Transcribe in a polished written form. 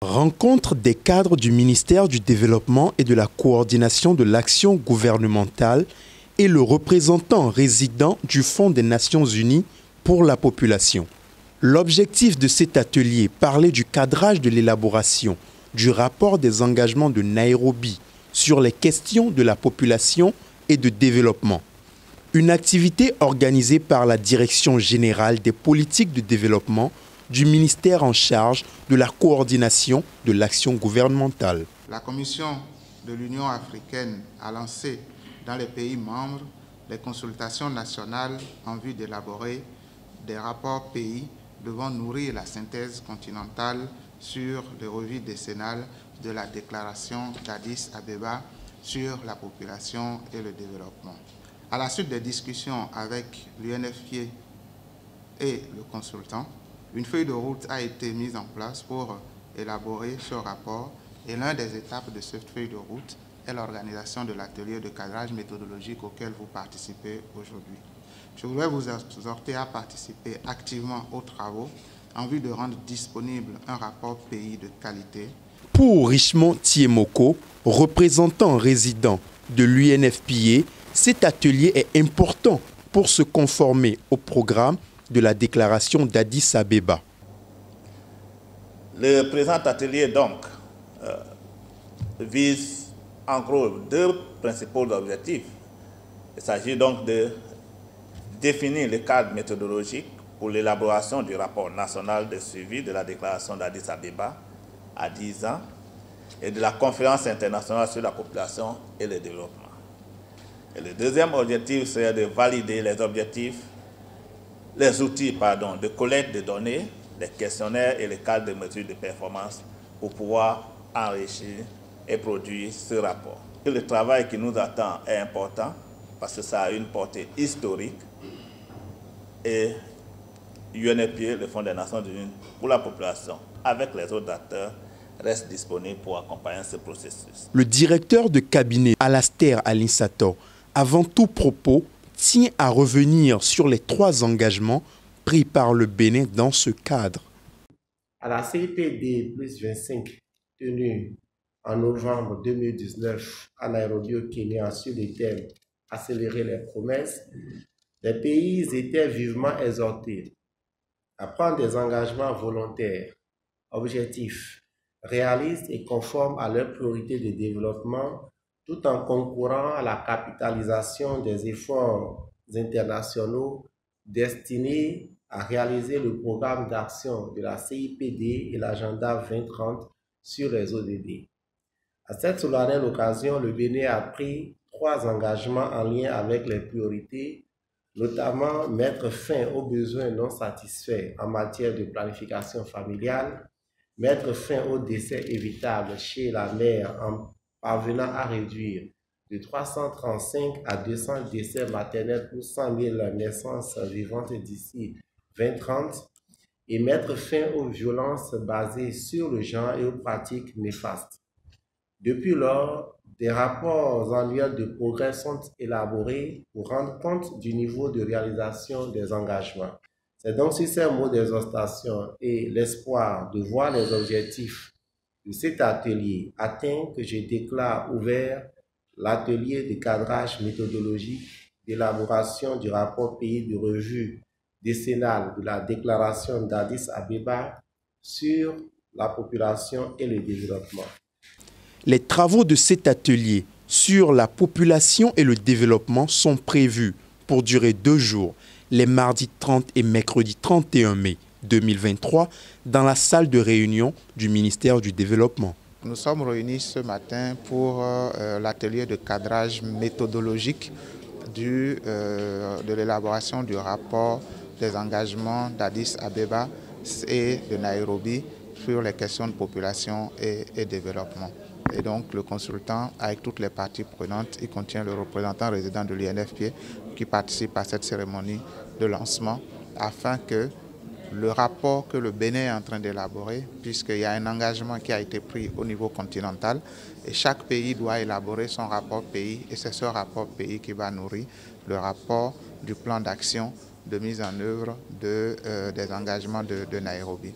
Rencontre des cadres du ministère du Développement et de la coordination de l'action gouvernementale et le représentant résident du Fonds des Nations Unies pour la population. L'objectif de cet atelier parlait du cadrage de l'élaboration du rapport des engagements de Nairobi sur les questions de la population et de développement. Une activité organisée par la Direction générale des politiques de développement du ministère en charge de la coordination de l'action gouvernementale. La Commission de l'Union africaine a lancé dans les pays membres des consultations nationales en vue d'élaborer des rapports pays devant nourrir la synthèse continentale sur le revue décennale de la déclaration d'Addis Abeba sur la population et le développement. À la suite des discussions avec l'UNFPA et le consultant, une feuille de route a été mise en place pour élaborer ce rapport et l'une des étapes de cette feuille de route est l'organisation de l'atelier de cadrage méthodologique auquel vous participez aujourd'hui. Je voudrais vous exhorter à participer activement aux travaux en vue de rendre disponible un rapport pays de qualité. Pour Richmond Tiemoko, représentant résident de l'UNFPA, cet atelier est important pour se conformer au programme de la déclaration d'Addis Abeba. Le présent atelier donc vise en gros deux principaux objectifs. Il s'agit donc de définir le cadre méthodologique pour l'élaboration du rapport national de suivi de la déclaration d'Addis Abeba à 10 ans et de la conférence internationale sur la population et le développement. Et le deuxième objectif serait de valider les outils de collecte de données, les questionnaires et les cadres de mesure de performance pour pouvoir enrichir et produire ce rapport. Et le travail qui nous attend est important parce que ça a une portée historique et UNFPA, le Fonds des Nations Unies pour la population, avec les autres acteurs, reste disponible pour accompagner ce processus. Le directeur de cabinet Alastair Alinsator, avant tout propos, tient à revenir sur les 3 engagements pris par le Bénin dans ce cadre. À la CIPD plus 25 tenue en novembre 2019 à Nairobi au Kenya sur le thème « Accélérer les promesses », les pays étaient vivement exhortés à prendre des engagements volontaires, objectifs, réalistes et conformes à leurs priorités de développement, tout en concourant à la capitalisation des efforts internationaux destinés à réaliser le programme d'action de la CIPD et l'agenda 2030 sur les ODD. À cette solennelle occasion, le Bénin a pris 3 engagements en lien avec les priorités, notamment mettre fin aux besoins non satisfaits en matière de planification familiale, mettre fin aux décès évitables chez la mère en parvenant à réduire de 335 à 200 décès maternels pour 100 000 naissances vivantes d'ici 2030 et mettre fin aux violences basées sur le genre et aux pratiques néfastes. Depuis lors, des rapports annuels de progrès sont élaborés pour rendre compte du niveau de réalisation des engagements. C'est donc sur ces mots d'exhortation et l'espoir de voir les objectifs de cet atelier atteints que je déclare ouvert l'atelier de cadrage méthodologique d'élaboration du rapport pays de revue décennale de la déclaration d'Addis Abeba sur la population et le développement. Les travaux de cet atelier sur la population et le développement sont prévus pour durer 2 jours, les mardis 30 et mercredi 31 mai 2023, dans la salle de réunion du ministère du Développement. Nous sommes réunis ce matin pour l'atelier de cadrage méthodologique de l'élaboration du rapport des engagements d'Addis Abeba et de Nairobi sur les questions de population et développement. Et donc le consultant, avec toutes les parties prenantes, il contient le représentant résident de l'UNFPA qui participe à cette cérémonie de lancement afin que le rapport que le Bénin est en train d'élaborer, puisqu'il y a un engagement qui a été pris au niveau continental et chaque pays doit élaborer son rapport pays et c'est ce rapport pays qui va nourrir le rapport du plan d'action de mise en œuvre des engagements de Nairobi.